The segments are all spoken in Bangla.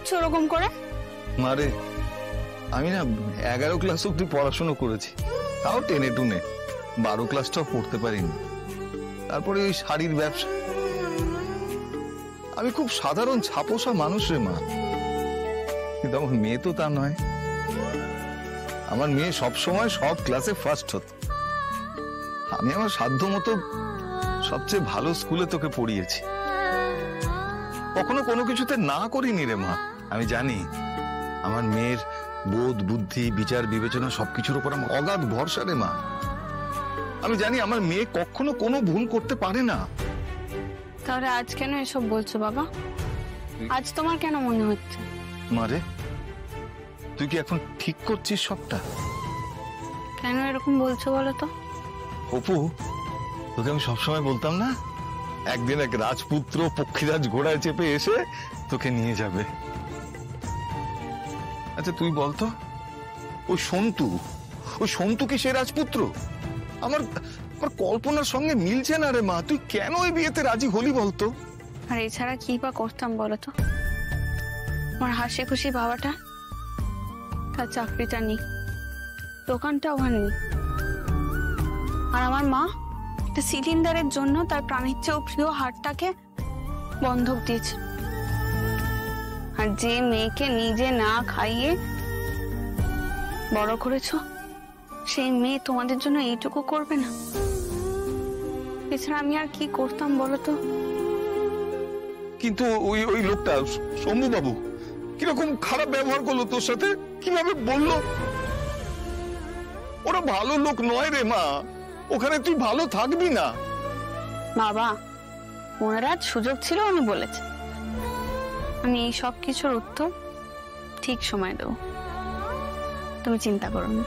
করছো ওরকম করে? মারে, আমি না 11 ক্লাস অব্দি পড়াশোনা করেছি, তাও টেনে টুনে। 12 ক্লাসটাও পড়তে পারিনি। তারপরে ওই শাড়ির ব্যবসা। আমি খুব সাধারণ ছাপোষা মানুষ রে মা, কিন্তু আমার মেয়ে তো তা নয়। আমার মেয়ে সবসময় সব ক্লাসে ফার্স্ট হতো। আমি আমার সাধ্য মতো সবচেয়ে ভালো স্কুলে তোকে পড়িয়েছি, কখনো কোনো কিছুতে না করিনি রে মা। আমি জানি আমার মেয়ের বোধ, বুদ্ধি, বিচার, বিবেচনা সবকিছুর উপর আমার অগাধ ভরসা রে মা। আমি জানি আমার মেয়ে কখনো কোনো ভুল করতে পারে না। তাহলে আজ কেন এসব বলছো বাবা? আজ তোমার কেন মনে হচ্ছে? মারে, তুই কি এখন ঠিক করছিস সবটা? কেন এরকম বলছো বলো তো? অপু, তোকে আমি সবসময় বলতাম না, একদিন এক রাজপুত্র পক্ষীরাজ ঘোড়ায় চেপে এসে তোকে নিয়ে যাবে। আচ্ছা তুই বলতো, ওই সন্তু কি সে রাজপুত্র? আমার কল্পনার সঙ্গে মিলছে না রে মা। তুই কেন ওই বিয়েতে রাজি হলি বলতো? আর এছাড়া কি বা করতাম বলো তো? আমার হাসি খুশি বাবাটা, তার চাকরিটা নেই, দোকানটাও আর নেই। আর আমার মা একটা সিলিন্ডারের জন্য তার প্রাণের চেয়েও প্রিয় হাড়টাকে বন্ধক দিয়েছে। আর যে মেয়েকে নিজে না খাইয়ে বড় করেছো, সেই মেয়ে তোমাদের জন্য এইটুকু করবে না? এছাড়া আমি আর কি করতাম বলো তো? কিন্তু ওই লোকটা শম্ভু বাবু কিরকম খারাপ ব্যবহার করলো তোর সাথে, কিভাবে বললো? ওরা ভালো লোক নয় রে মা, ওখানে তুই ভালো থাকবি না। বাবা, ওনার আজ সুযোগ ছিল, উনি বলেছে। আমি এই সব কিছুর উত্তর ঠিক সময় দেবো, তুমি চিন্তা করো না।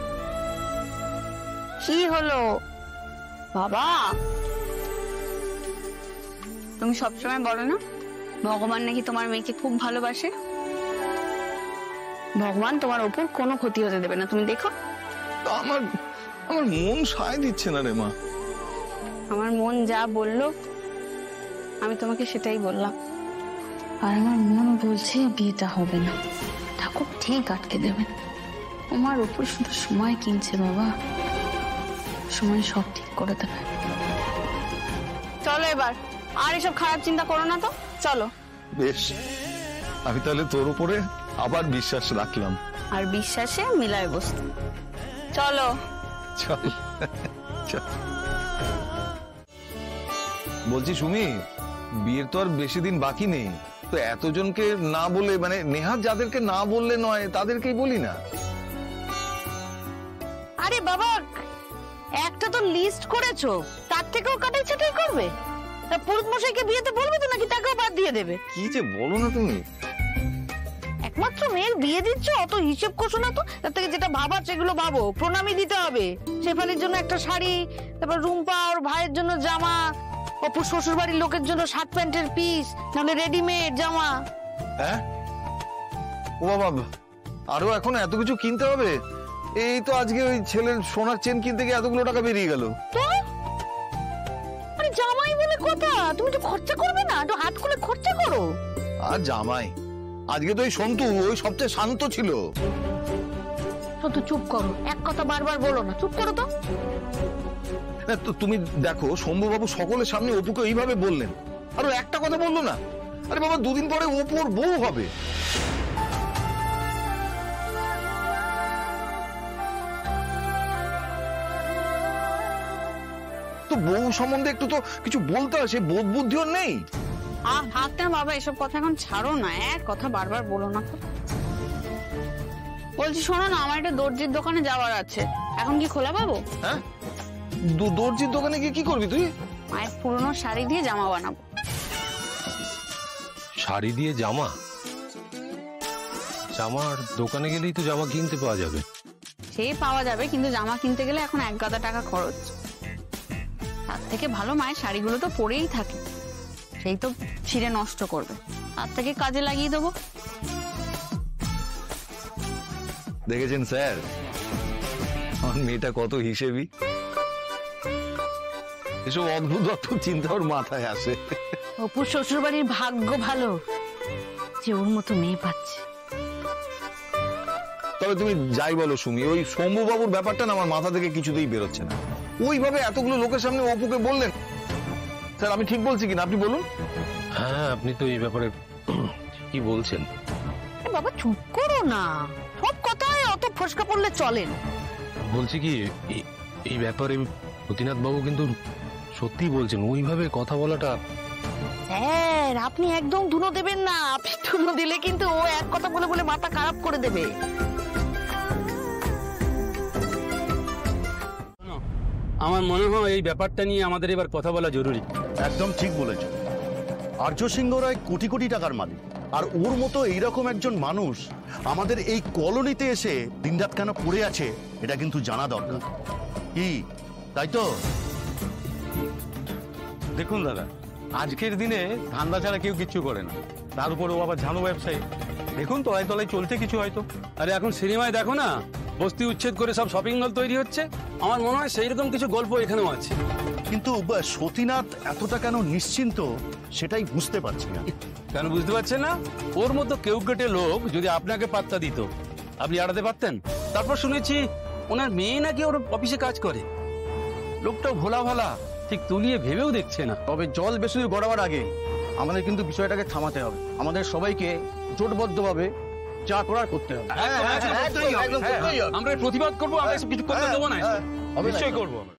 কি হলো বাবা? তুমি সবসময় বলো না ভগবান নাকি তোমার মেয়েকে খুব ভালোবাসে? ভগবান তোমার উপর কোনো ক্ষতি হতে দেবে না, তুমি দেখো। আমার মন সায় দিচ্ছে না রে মা। আমার মন যা বললো আমি তোমাকে সেটাই বললাম। আর আমার মন বলছে বিয়েটা হবে না, ঠাকুর ঠিক আটকে দেবেন। তোমার উপর শুধু সময় কিনছে বাবা, সময় সব ঠিক করে দেবে। চলো এবার, আর এসব খারাপ চিন্তা করো না তো, চলো। বেশ, আমি তাহলে তোর উপরে আবার বিশ্বাস রাখলাম। আর বিশ্বাসে মিলায় বসতে চলো। চল চল। বলছি সুমি, বিয়ের তো আর বেশি দিন বাকি নেই, তো এতজনকে না বলে, মানে নেহাত যাদেরকে না বললে নয় তাদেরকেই বলি না। আরে বাবা, একটা তো লিস্ট করেছো, তার থেকেও কাটাই ছাটাই করবে? তা পুরুত মশাইকে বিয়েতে বলবে তো, নাকি তাকেও বাদ দিয়ে দেবে? কি যে বলো না তুমি। একমাত্র মেয়ের বিয়ে দিচ্ছ, অত হিসেব করছো না তো। তার থেকে যেটা ভাবার সেগুলো ভাবো। প্রণামী দিতে হবে, শেফালির জন্য একটা শাড়ি, তারপর রুম্পা ওর ভাইয়ের জন্য জামা, অপুর শ্বশুর বাড়ির লোকের জন্য শার্ট প্যান্টের পিস, নাহলে রেডিমেড জামা। হ্যাঁ ও বাবা, আরো এখন এত কিছু কিনতে হবে? এই তো আজকে ওই ছেলের সোনার চেন কিনতে গিয়ে এতগুলো টাকা বেরিয়ে গেল। তো আরে জামাই বলে কথা, তুমি তো খরচা করবে না? একটু হাত খুলে খরচা করো। আর জামাই, আজকে তো ওই সন্তু ওই সবচেয়ে শান্ত ছিল। তো চুপ করো, এক কথা বারবার বলো না, চুপ করো তো। তো তুমি দেখো, শম্ভুবাবু সকলের সামনে অপুকে এইভাবে বললেন, আর ও একটা কথা বললো না। আরে বাবা, দুদিন পরে অপুর বউ হবে। তো বউ সম্বন্ধে একটু তো কিছু বলতে হয়, সে বোধ বুদ্ধি ওর নেই। থাক না বাবা, এসব কথা এখন ছাড়ো না, এক কথা বারবার বলো না। বলছি শোনো না, আমার একটা দর্জির দোকানে যাওয়ার আছে, এখন কি খোলা পাবো? হ্যাঁ, দর্জির দোকানে গিয়ে কি করবি তুই? মায়ের পুরনো শাড়ি দিয়ে জামা বানাবো। শাড়ি দিয়ে জামা? জামার দোকানে গেলেই তো জামা কিনতে পাওয়া যাবে। সে পাওয়া যাবে, কিন্তু জামা কিনতে গেলে এখন 1,000 টাকা খরচ। তার থেকে ভালো মায়ের শাড়িগুলো তো পরেই থাকে, সেই তো ছিঁড়ে নষ্ট করবে, তার থেকে কাজে লাগিয়ে দেবো। দেখেছেন স্যার, আমার মেয়েটা কত হিসেবি। এসব অদ্ভুত অদ্ভুত চিন্তা ওর মাথায় আসে। অপুর শ্বশুর বাড়ির ভাগ্য ভালো যে ওর মতো মেয়ে পাচ্ছে। তবে তুমি যাই বলো সুমি, ওই শম্ভু বাবুর ব্যাপারটা না আমার মাথা থেকে কিছুতেই বেরোচ্ছে না। ওইভাবে এতগুলো লোকের সামনে অপুকে বললেন, স্যার আমি ঠিক বলছি কিনা আপনি বলুন। হ্যাঁ, আপনি তো এই ব্যাপারে কি বলছেন? বাবা চুপ করো না, সব কথায় অত ফসকা পড়লে চলে না। বলছি কি, এই ব্যাপারে সতীনাথ বাবু কিন্তু সত্যি বলছেন, ওইভাবে কথা বলাটা। স্যার আপনি একদম ধুনো দেবেন না, আপনি ধুনো দিলে কিন্তু ও এক কথা বলে বলে মাথা খারাপ করে দেবে। আমার মনে হয় এই ব্যাপারটা নিয়ে আমাদের এবার কথা বলা জরুরি। একদম ঠিক বলেছ। আর্য সিংহ রায় কোটি কোটি টাকার মালিক, আর ওর মতো এইরকম একজন মানুষ আমাদের এই কলোনিতে এসে দিনরাত কেন পড়ে আছে এটা কিন্তু জানা দরকার। কি তাই তো? দেখুন দাদা, আজকের দিনে ধান্দা ছাড়া কেউ কিচ্ছু করে না, তার উপর ও আবার ঝানু ব্যবসায়ী। দেখুন তলায় তলায় চলছে কিছু হয়তো। আরে এখন সিনেমায় দেখো না, বস্তি উচ্ছেদ করে সব শপিং মল তৈরি হচ্ছে। আমার মনে হয় সেই রকম কিছু গল্প এখানেও আছে। কিন্তু সতীনাথ এতটা কেন নিশ্চিন্ত সেটাই বুঝতে পারছি না। কেন বুঝতে পারছেন না? ওর মতো কেউ কেটে লোক যদি আপনাকে পাত্তা দিত, আপনি এড়াতে পারতেন? তারপর শুনেছি ওনার মেয়ে নাকি ওর অফিসে কাজ করে। লোকটাও ভোলা ভালা, ঠিক তুলিয়ে ভেবেও দেখছে না। তবে জল বেশি দূর গড়াবার আগে আমাদের কিন্তু বিষয়টাকে থামাতে হবে। আমাদের সবাইকে জোটবদ্ধভাবে যা করার করতে হবে। আমরা প্রতিবাদ করবো, আমরা কিছু করতে দেবো না। অবশ্যই করবো আমরা।